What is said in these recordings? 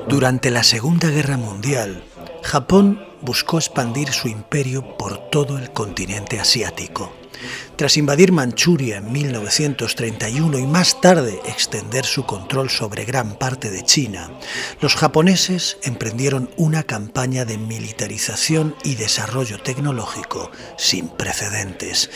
Durante la Segunda Guerra Mundial, Japón buscó expandir su imperio por todo el continente asiático. Tras invadir Manchuria en 1931 y más tarde extender su control sobre gran parte de China, los japoneses emprendieron una campaña de militarización y desarrollo tecnológico sin precedentes.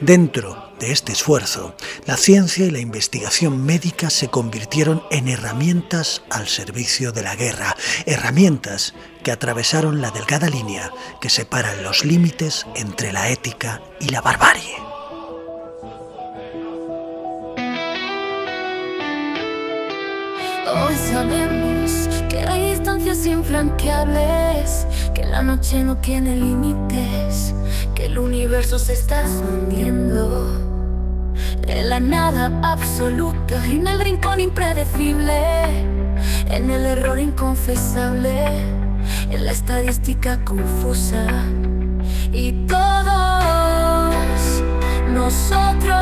Dentro de este esfuerzo, la ciencia y la investigación médica se convirtieron en herramientas al servicio de la guerra, herramientas que atravesaron la delgada línea que separa los límites entre la ética y la barbarie. Hoy sabemos que hay distancias infranqueables, que la noche no tiene límites, que el universo se está expandiendo en la nada absoluta, en el rincón impredecible, en el error inconfesable, en la estadística confusa. Y todos nosotros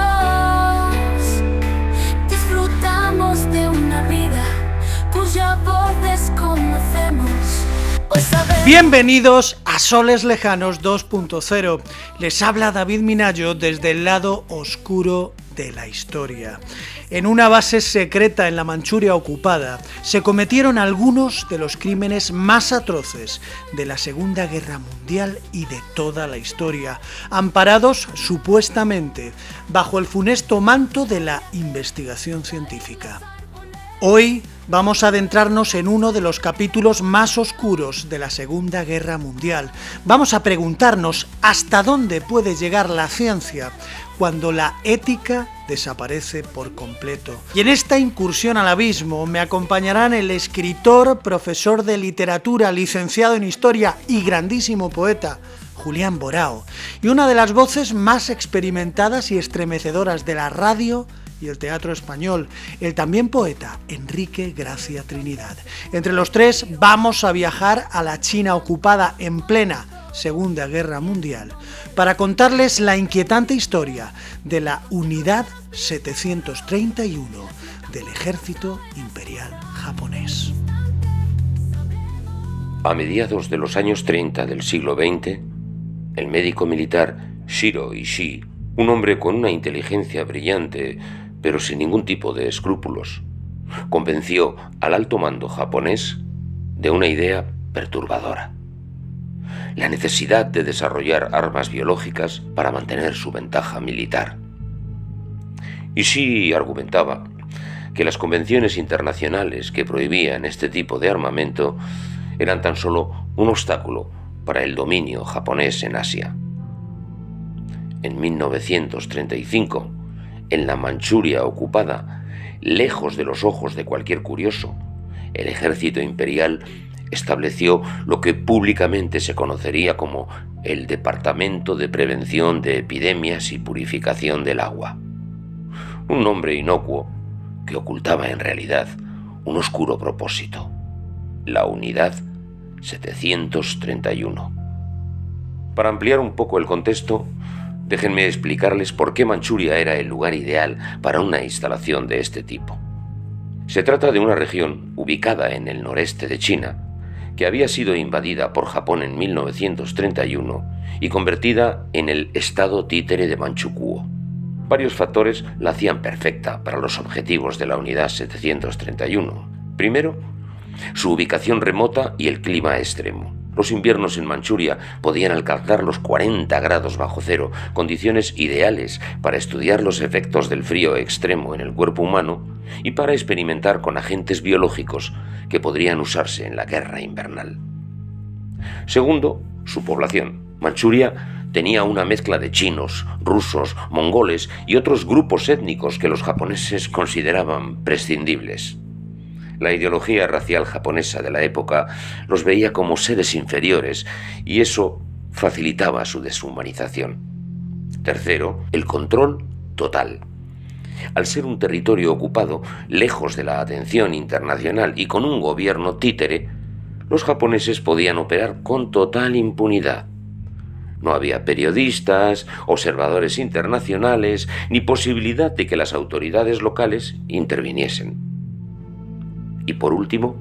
disfrutamos de una vida cuya voz desconocemos. Bienvenidos a Soles Lejanos 2.0. Les habla David Minayo desde el lado oscuro de la historia. En una base secreta en la Manchuria ocupada se cometieron algunos de los crímenes más atroces de la Segunda Guerra Mundial y de toda la historia, amparados supuestamente bajo el funesto manto de la investigación científica. Hoy vamos a adentrarnos en uno de los capítulos más oscuros de la Segunda Guerra Mundial. Vamos a preguntarnos hasta dónde puede llegar la ciencia cuando la ética desaparece por completo. Y en esta incursión al abismo me acompañarán el escritor, profesor de literatura, licenciado en historia y grandísimo poeta, Julián Borao, y una de las voces más experimentadas y estremecedoras de la radio y el teatro español, el también poeta Enrique Gracia Trinidad. Entre los tres vamos a viajar a la China ocupada en plena Segunda Guerra Mundial para contarles la inquietante historia de la Unidad 731 del Ejército Imperial Japonés. A mediados de los años 30 del siglo XX, el médico militar Shiro Ishii, un hombre con una inteligencia brillante pero sin ningún tipo de escrúpulos, convenció al alto mando japonés de una idea perturbadora: la necesidad de desarrollar armas biológicas para mantener su ventaja militar. Ishii argumentaba que las convenciones internacionales que prohibían este tipo de armamento eran tan solo un obstáculo para el dominio japonés en Asia. En 1935, en la Manchuria ocupada, lejos de los ojos de cualquier curioso, el ejército imperial estableció lo que públicamente se conocería como el Departamento de Prevención de Epidemias y Purificación del Agua. Un nombre inocuo que ocultaba en realidad un oscuro propósito: la Unidad 731. Para ampliar un poco el contexto, déjenme explicarles por qué Manchuria era el lugar ideal para una instalación de este tipo. Se trata de una región ubicada en el noreste de China, que había sido invadida por Japón en 1931 y convertida en el estado títere de Manchukuo. Varios factores la hacían perfecta para los objetivos de la Unidad 731. Primero, su ubicación remota y el clima extremo. Los inviernos en Manchuria podían alcanzar los 40 grados bajo cero, condiciones ideales para estudiar los efectos del frío extremo en el cuerpo humano y para experimentar con agentes biológicos que podrían usarse en la guerra invernal. Segundo, su población. Manchuria tenía una mezcla de chinos, rusos, mongoles y otros grupos étnicos que los japoneses consideraban prescindibles. La ideología racial japonesa de la época los veía como seres inferiores y eso facilitaba su deshumanización. Tercero, el control total. Al ser un territorio ocupado, lejos de la atención internacional y con un gobierno títere, los japoneses podían operar con total impunidad. No había periodistas, observadores internacionales, ni posibilidad de que las autoridades locales interviniesen. Y por último,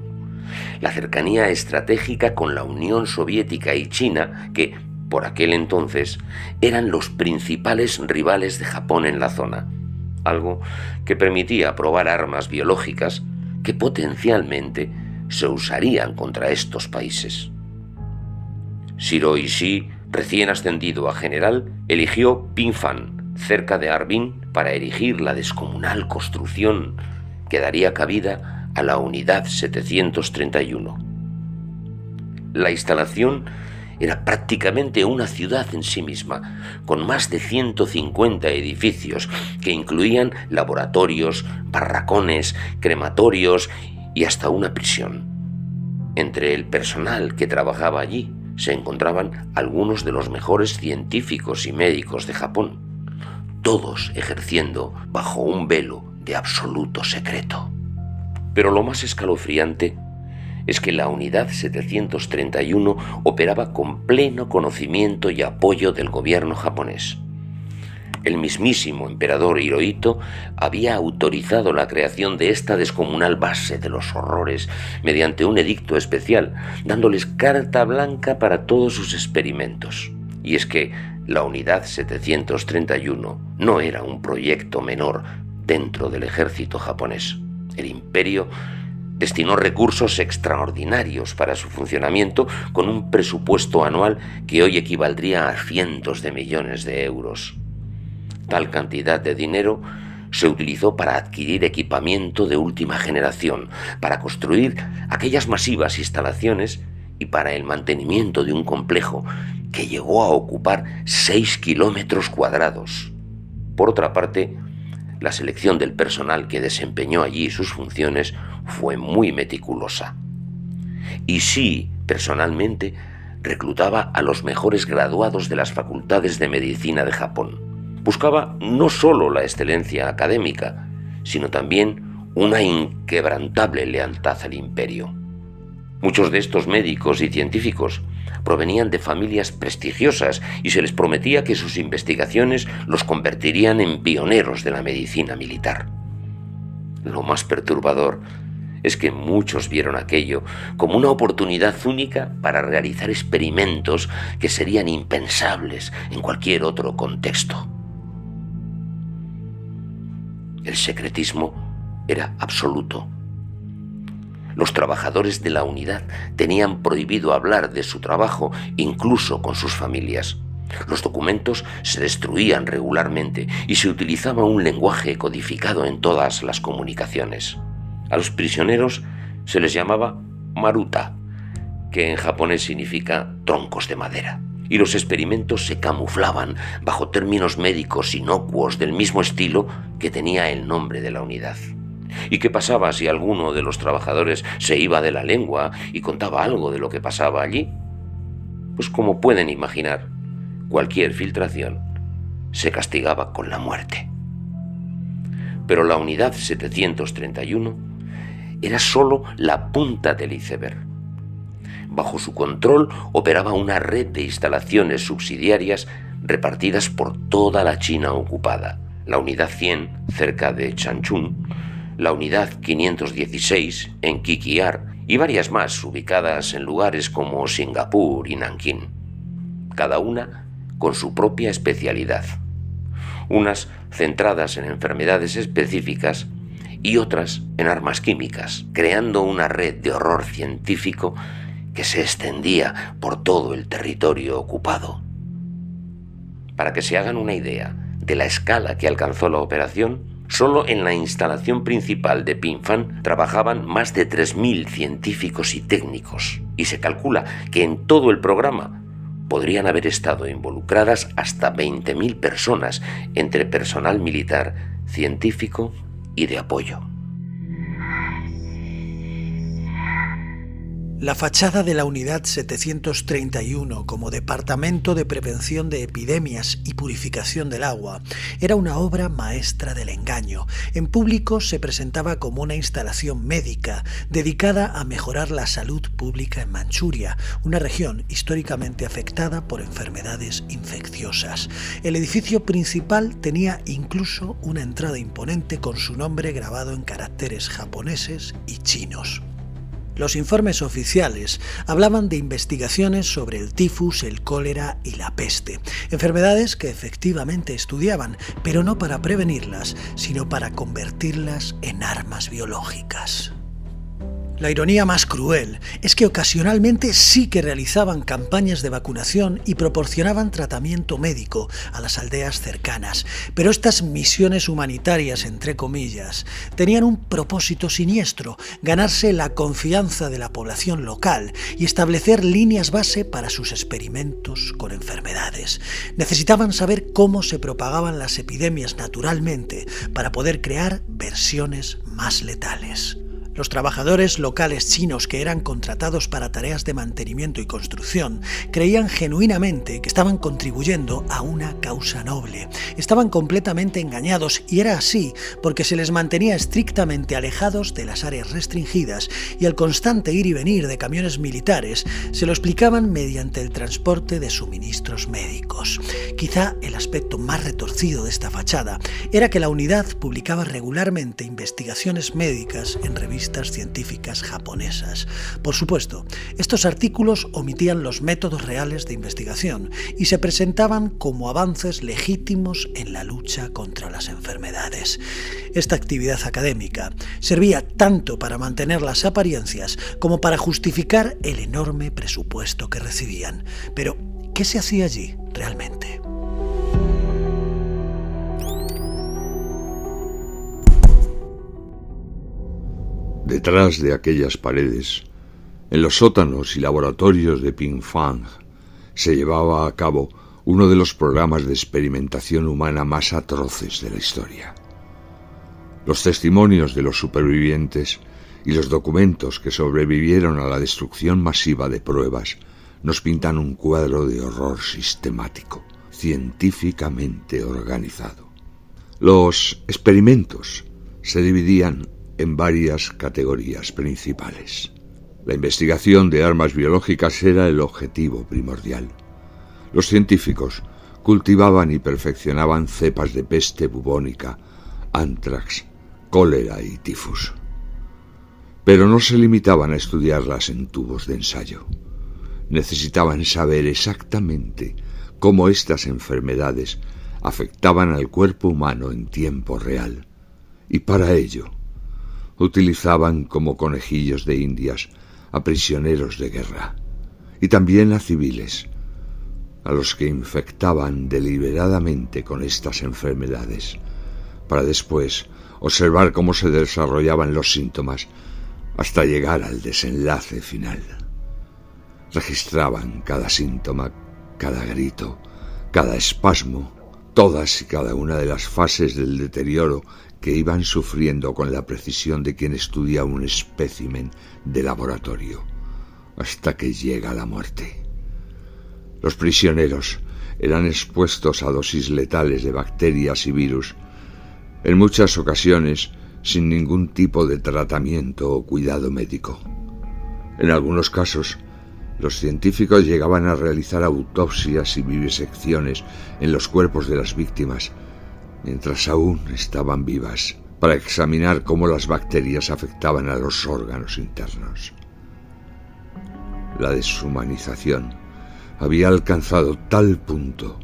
la cercanía estratégica con la Unión Soviética y China, que, por aquel entonces, eran los principales rivales de Japón en la zona, algo que permitía probar armas biológicas que potencialmente se usarían contra estos países. Shiro Ishii, recién ascendido a general, eligió Pingfan, cerca de Harbin, para erigir la descomunal construcción que daría cabida a la Unidad 731. La instalación era prácticamente una ciudad en sí misma, con más de 150 edificios que incluían laboratorios, barracones, crematorios y hasta una prisión. Entre el personal que trabajaba allí se encontraban algunos de los mejores científicos y médicos de Japón, todos ejerciendo bajo un velo de absoluto secreto. Pero lo más escalofriante es que la Unidad 731 operaba con pleno conocimiento y apoyo del gobierno japonés. El mismísimo emperador Hirohito había autorizado la creación de esta descomunal base de los horrores mediante un edicto especial, dándoles carta blanca para todos sus experimentos. Y es que la Unidad 731 no era un proyecto menor dentro del ejército japonés. El imperio destinó recursos extraordinarios para su funcionamiento, con un presupuesto anual que hoy equivaldría a cientos de millones de euros. Tal cantidad de dinero se utilizó para adquirir equipamiento de última generación, para construir aquellas masivas instalaciones y para el mantenimiento de un complejo que llegó a ocupar 6 kilómetros cuadrados. Por otra parte, la selección del personal que desempeñó allí sus funciones fue muy meticulosa. Ishii, personalmente, reclutaba a los mejores graduados de las facultades de medicina de Japón. Buscaba no solo la excelencia académica, sino también una inquebrantable lealtad al imperio. Muchos de estos médicos y científicos provenían de familias prestigiosas y se les prometía que sus investigaciones los convertirían en pioneros de la medicina militar. Lo más perturbador es que muchos vieron aquello como una oportunidad única para realizar experimentos que serían impensables en cualquier otro contexto. El secretismo era absoluto. Los trabajadores de la unidad tenían prohibido hablar de su trabajo, incluso con sus familias. Los documentos se destruían regularmente y se utilizaba un lenguaje codificado en todas las comunicaciones. A los prisioneros se les llamaba maruta, que en japonés significa troncos de madera. Y los experimentos se camuflaban bajo términos médicos inocuos del mismo estilo que tenía el nombre de la unidad. ¿Y qué pasaba si alguno de los trabajadores se iba de la lengua y contaba algo de lo que pasaba allí? Pues como pueden imaginar, cualquier filtración se castigaba con la muerte. Pero la unidad 731 era solo la punta del iceberg. Bajo su control operaba una red de instalaciones subsidiarias repartidas por toda la China ocupada. La unidad 100, cerca de Changchun, la unidad 516, en Qiqihar, y varias más ubicadas en lugares como Singapur y Nankín. Cada una con su propia especialidad. Unas centradas en enfermedades específicas y otras en armas químicas, creando una red de horror científico que se extendía por todo el territorio ocupado. Para que se hagan una idea de la escala que alcanzó la operación, solo en la instalación principal de Pingfan trabajaban más de 3.000 científicos y técnicos, y se calcula que en todo el programa podrían haber estado involucradas hasta 20.000 personas entre personal militar, científico y de apoyo. La fachada de la Unidad 731 como Departamento de Prevención de Epidemias y Purificación del Agua era una obra maestra del engaño. En público se presentaba como una instalación médica dedicada a mejorar la salud pública en Manchuria, una región históricamente afectada por enfermedades infecciosas. El edificio principal tenía incluso una entrada imponente con su nombre grabado en caracteres japoneses y chinos. Los informes oficiales hablaban de investigaciones sobre el tifus, el cólera y la peste, enfermedades que efectivamente estudiaban, pero no para prevenirlas, sino para convertirlas en armas biológicas. La ironía más cruel es que ocasionalmente sí que realizaban campañas de vacunación y proporcionaban tratamiento médico a las aldeas cercanas, pero estas misiones humanitarias, entre comillas, tenían un propósito siniestro: ganarse la confianza de la población local y establecer líneas base para sus experimentos con enfermedades. Necesitaban saber cómo se propagaban las epidemias naturalmente para poder crear versiones más letales. Los trabajadores locales chinos que eran contratados para tareas de mantenimiento y construcción creían genuinamente que estaban contribuyendo a una causa noble. Estaban completamente engañados, y era así porque se les mantenía estrictamente alejados de las áreas restringidas, y al constante ir y venir de camiones militares se lo explicaban mediante el transporte de suministros médicos. Quizá el aspecto más retorcido de esta fachada era que la unidad publicaba regularmente investigaciones médicas en revistas científicas japonesas. Por supuesto, estos artículos omitían los métodos reales de investigación y se presentaban como avances legítimos en la lucha contra las enfermedades. Esta actividad académica servía tanto para mantener las apariencias como para justificar el enorme presupuesto que recibían. Pero, ¿qué se hacía allí realmente? Detrás de aquellas paredes, en los sótanos y laboratorios de Pingfang, se llevaba a cabo uno de los programas de experimentación humana más atroces de la historia. Los testimonios de los supervivientes y los documentos que sobrevivieron a la destrucción masiva de pruebas nos pintan un cuadro de horror sistemático, científicamente organizado. Los experimentos se dividían en varias categorías principales. La investigación de armas biológicas era el objetivo primordial. Los científicos cultivaban y perfeccionaban cepas de peste bubónica, ántrax, cólera y tifus. Pero no se limitaban a estudiarlas en tubos de ensayo. Necesitaban saber exactamente cómo estas enfermedades afectaban al cuerpo humano en tiempo real, y para ello utilizaban como conejillos de indias a prisioneros de guerra y también a civiles, a los que infectaban deliberadamente con estas enfermedades, para después observar cómo se desarrollaban los síntomas hasta llegar al desenlace final. Registraban cada síntoma, cada grito, cada espasmo, todas y cada una de las fases del deterioro que iban sufriendo con la precisión de quien estudia un espécimen de laboratorio, hasta que llega la muerte. Los prisioneros eran expuestos a dosis letales de bacterias y virus, en muchas ocasiones sin ningún tipo de tratamiento o cuidado médico. En algunos casos, los científicos llegaban a realizar autopsias y vivisecciones en los cuerpos de las víctimas, mientras aún estaban vivas, para examinar cómo las bacterias afectaban a los órganos internos. La deshumanización había alcanzado tal punto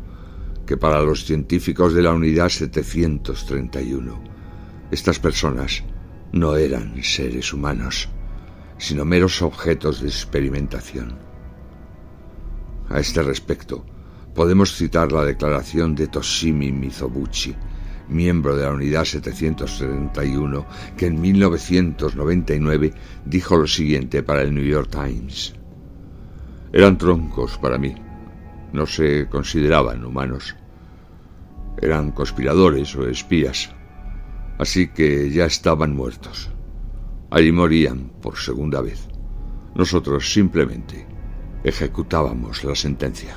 que para los científicos de la Unidad 731, estas personas no eran seres humanos, sino meros objetos de experimentación. A este respecto, podemos citar la declaración de Toshimi Mizoguchi, miembro de la Unidad 731, que en 1999 dijo lo siguiente para el New York Times: «Eran troncos para mí, no se consideraban humanos. Eran conspiradores o espías, así que ya estaban muertos. Allí morían por segunda vez. Nosotros simplemente ejecutábamos la sentencia.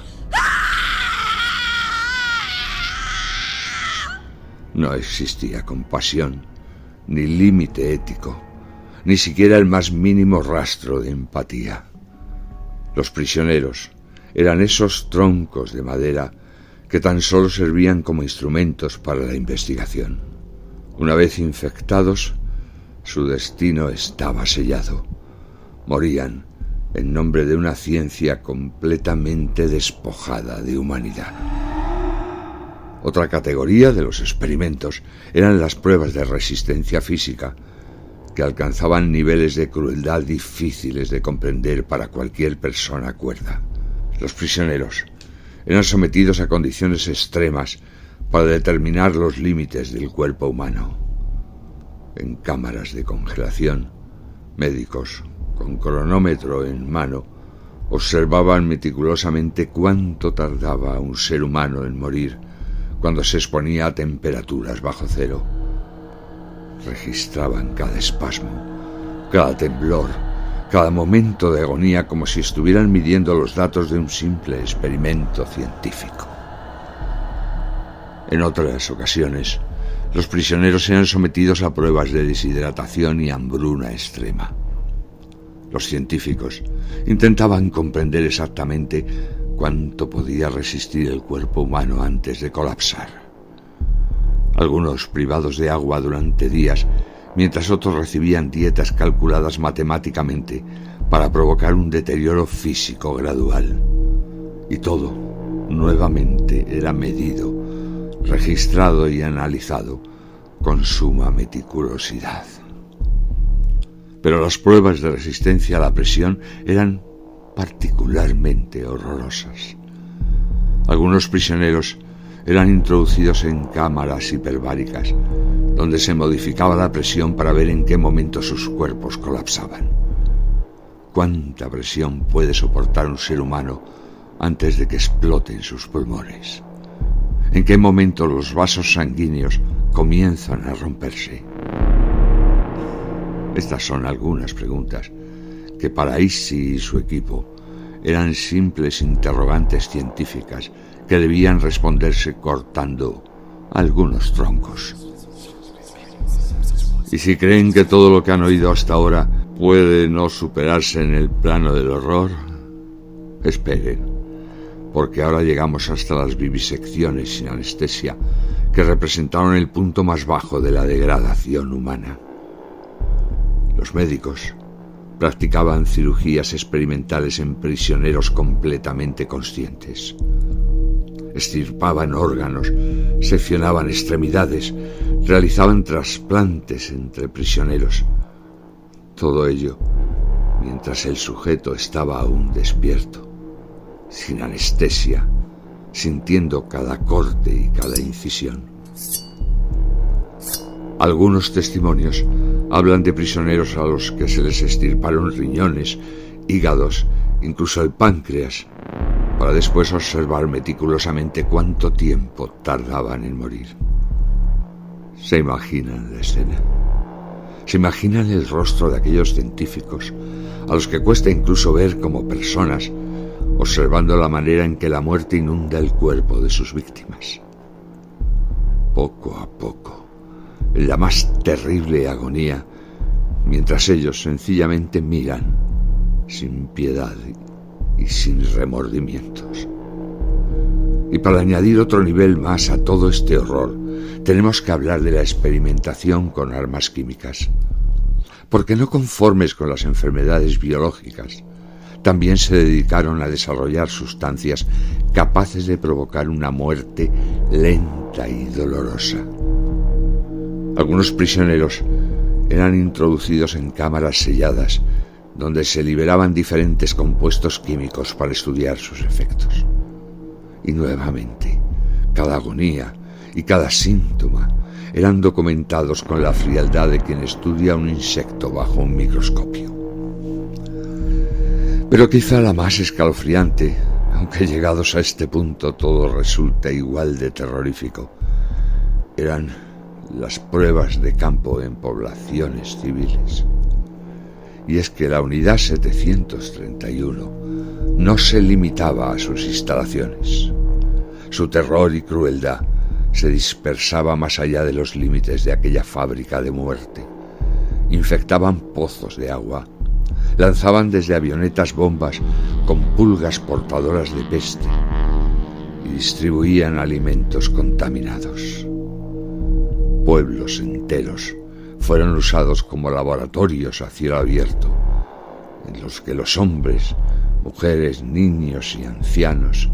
No existía compasión, ni límite ético, ni siquiera el más mínimo rastro de empatía. Los prisioneros eran esos troncos de madera que tan solo servían como instrumentos para la investigación. Una vez infectados, su destino estaba sellado. Morían en nombre de una ciencia completamente despojada de humanidad. Otra categoría de los experimentos eran las pruebas de resistencia física, que alcanzaban niveles de crueldad difíciles de comprender para cualquier persona cuerda. Los prisioneros eran sometidos a condiciones extremas para determinar los límites del cuerpo humano. En cámaras de congelación, médicos con cronómetro en mano observaban meticulosamente cuánto tardaba un ser humano en morir cuando se exponía a temperaturas bajo cero. Registraban cada espasmo, cada temblor, cada momento de agonía como si estuvieran midiendo los datos de un simple experimento científico. En otras ocasiones, los prisioneros eran sometidos a pruebas de deshidratación y hambruna extrema. Los científicos intentaban comprender exactamente cuánto podía resistir el cuerpo humano antes de colapsar. Algunos privados de agua durante días, mientras otros recibían dietas calculadas matemáticamente para provocar un deterioro físico gradual. Y todo, nuevamente, era medido, registrado y analizado con suma meticulosidad. Pero las pruebas de resistencia a la presión eran particularmente horrorosas. Algunos prisioneros eran introducidos en cámaras hiperbáricas, donde se modificaba la presión para ver en qué momento sus cuerpos colapsaban. ¿Cuánta presión puede soportar un ser humano antes de que exploten sus pulmones? ¿En qué momento los vasos sanguíneos comienzan a romperse? Estas son algunas preguntas que para Issy y su equipo eran simples interrogantes científicas que debían responderse cortando algunos troncos. Y si creen que todo lo que han oído hasta ahora puede no superarse en el plano del horror, esperen, porque ahora llegamos hasta las vivisecciones sin anestesia, que representaron el punto más bajo de la degradación humana. Los médicos practicaban cirugías experimentales en prisioneros completamente conscientes. Extirpaban órganos, seccionaban extremidades, realizaban trasplantes entre prisioneros. Todo ello mientras el sujeto estaba aún despierto, sin anestesia, sintiendo cada corte y cada incisión. Algunos testimonios hablan de prisioneros a los que se les extirparon riñones, hígados, incluso el páncreas, para después observar meticulosamente cuánto tiempo tardaban en morir. ¿Se imaginan la escena? ¿Se imaginan el rostro de aquellos científicos a los que cuesta incluso ver como personas, observando la manera en que la muerte inunda el cuerpo de sus víctimas? Poco a poco, en la más terrible agonía, mientras ellos sencillamente miran, sin piedad y sin remordimientos. Y para añadir otro nivel más a todo este horror, tenemos que hablar de la experimentación con armas químicas. Porque no conformes con las enfermedades biológicas, también se dedicaron a desarrollar sustancias capaces de provocar una muerte lenta y dolorosa. Algunos prisioneros eran introducidos en cámaras selladas, donde se liberaban diferentes compuestos químicos para estudiar sus efectos. Y nuevamente, cada agonía y cada síntoma eran documentados con la frialdad de quien estudia un insecto bajo un microscopio. Pero quizá la más escalofriante, aunque llegados a este punto todo resulta igual de terrorífico, eran las pruebas de campo en poblaciones civiles. Y es que la Unidad 731 no se limitaba a sus instalaciones. Su terror y crueldad se dispersaba más allá de los límites de aquella fábrica de muerte. Infectaban pozos de agua, lanzaban desde avionetas bombas con pulgas portadoras de peste y distribuían alimentos contaminados. Pueblos enteros fueron usados como laboratorios a cielo abierto, en los que los hombres, mujeres, niños y ancianos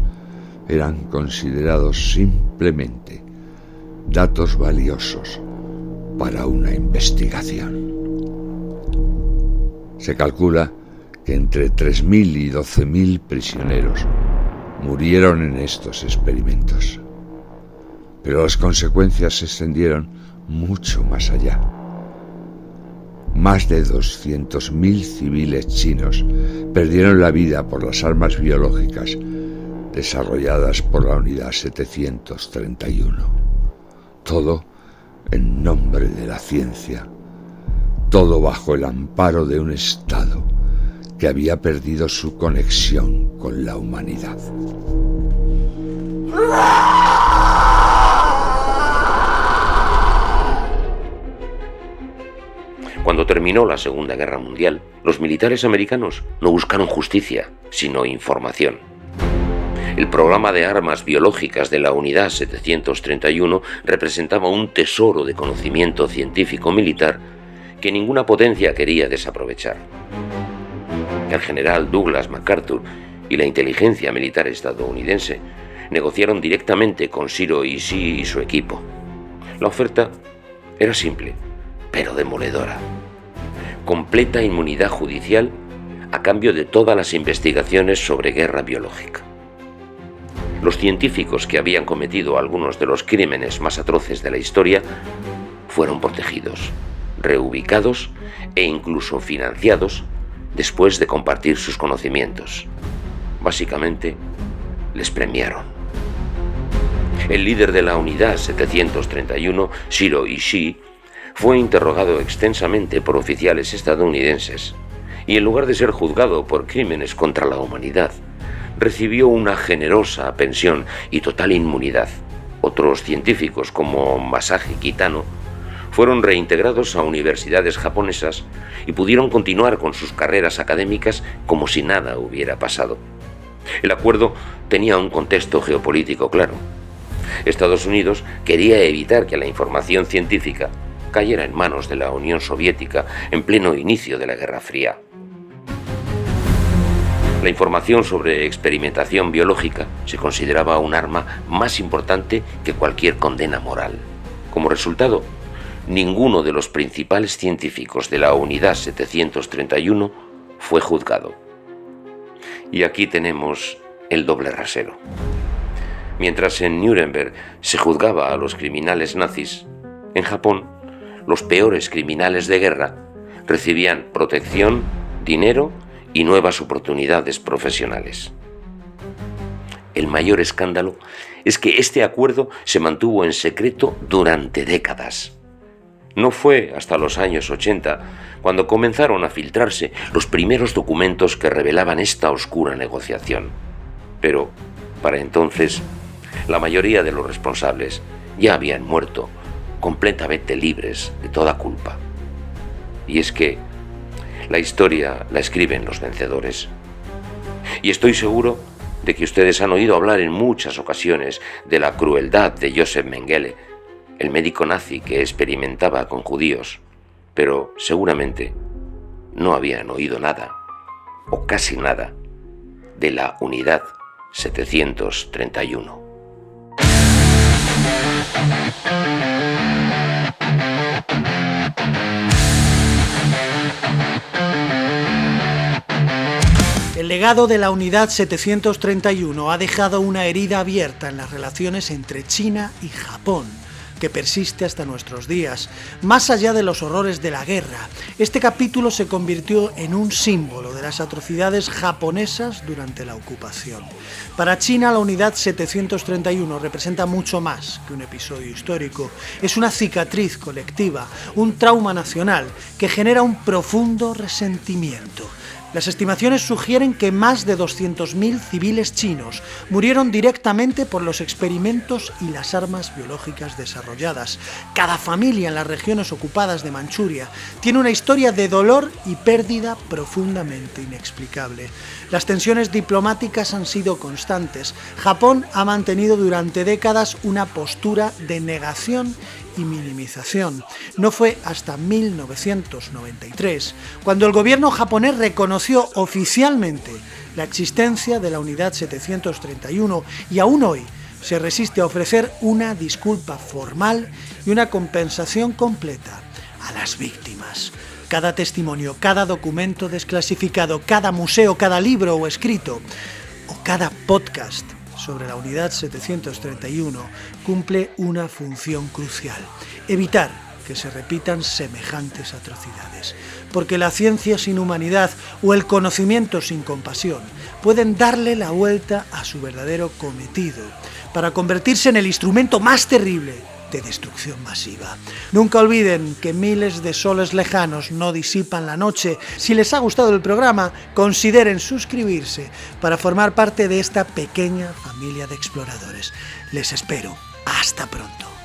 eran considerados simplemente datos valiosos para una investigación. Se calcula que entre 3.000 y 12.000 prisioneros murieron en estos experimentos. Pero las consecuencias se extendieron mucho más allá. Más de 200.000 civiles chinos perdieron la vida por las armas biológicas desarrolladas por la Unidad 731. Todo en nombre de la ciencia, todo bajo el amparo de un Estado que había perdido su conexión con la humanidad. Cuando terminó la Segunda Guerra Mundial, los militares americanos no buscaron justicia, sino información. El programa de armas biológicas de la Unidad 731 representaba un tesoro de conocimiento científico-militar que ninguna potencia quería desaprovechar. El general Douglas MacArthur y la inteligencia militar estadounidense negociaron directamente con Shiro Ishii y su equipo. La oferta era simple, pero demoledora. Completa inmunidad judicial a cambio de todas las investigaciones sobre guerra biológica. Los científicos que habían cometido algunos de los crímenes más atroces de la historia fueron protegidos, reubicados e incluso financiados después de compartir sus conocimientos. Básicamente, les premiaron. El líder de la Unidad 731, Shiro Ishii, fue interrogado extensamente por oficiales estadounidenses y en lugar de ser juzgado por crímenes contra la humanidad, recibió una generosa pensión y total inmunidad. Otros científicos, como Masashi Kitano, fueron reintegrados a universidades japonesas y pudieron continuar con sus carreras académicas como si nada hubiera pasado. El acuerdo tenía un contexto geopolítico claro. Estados Unidos quería evitar que la información científica cayera en manos de la Unión Soviética en pleno inicio de la Guerra Fría. La información sobre experimentación biológica se consideraba un arma más importante que cualquier condena moral. Como resultado, ninguno de los principales científicos de la Unidad 731 fue juzgado. Y aquí tenemos el doble rasero. Mientras en Nuremberg se juzgaba a los criminales nazis, en Japón, los peores criminales de guerra recibían protección, dinero y nuevas oportunidades profesionales. El mayor escándalo es que este acuerdo se mantuvo en secreto durante décadas. No fue hasta los años 80 cuando comenzaron a filtrarse los primeros documentos que revelaban esta oscura negociación. Pero, para entonces, la mayoría de los responsables ya habían muerto, completamente libres de toda culpa. Y es que la historia la escriben los vencedores. Y estoy seguro de que ustedes han oído hablar en muchas ocasiones de la crueldad de Josef Mengele, el médico nazi que experimentaba con judíos, pero seguramente no habían oído nada, o casi nada, de la Unidad 731. El legado de la Unidad 731 ha dejado una herida abierta en las relaciones entre China y Japón, que persiste hasta nuestros días. Más allá de los horrores de la guerra, este capítulo se convirtió en un símbolo de las atrocidades japonesas durante la ocupación. Para China, la unidad 731 representa mucho más que un episodio histórico. Es una cicatriz colectiva, un trauma nacional que genera un profundo resentimiento. Las estimaciones sugieren que más de 200.000 civiles chinos murieron directamente por los experimentos y las armas biológicas desarrolladas. Cada familia en las regiones ocupadas de Manchuria tiene una historia de dolor y pérdida profundamente inexplicable. Las tensiones diplomáticas han sido constantes. Japón ha mantenido durante décadas una postura de negación y minimización. No fue hasta 1993 cuando el gobierno japonés reconoció oficialmente la existencia de la unidad 731 y aún hoy se resiste a ofrecer una disculpa formal y una compensación completa a las víctimas. Cada testimonio, cada documento desclasificado, cada museo, cada libro o escrito o cada podcast sobre la unidad 731 cumple una función crucial: evitar que se repitan semejantes atrocidades, porque la ciencia sin humanidad o el conocimiento sin compasión pueden darle la vuelta a su verdadero cometido, para convertirse en el instrumento más terrible de destrucción masiva. Nunca olviden que miles de soles lejanos no disipan la noche. Si les ha gustado el programa, consideren suscribirse para formar parte de esta pequeña familia de exploradores. Les espero. Hasta pronto.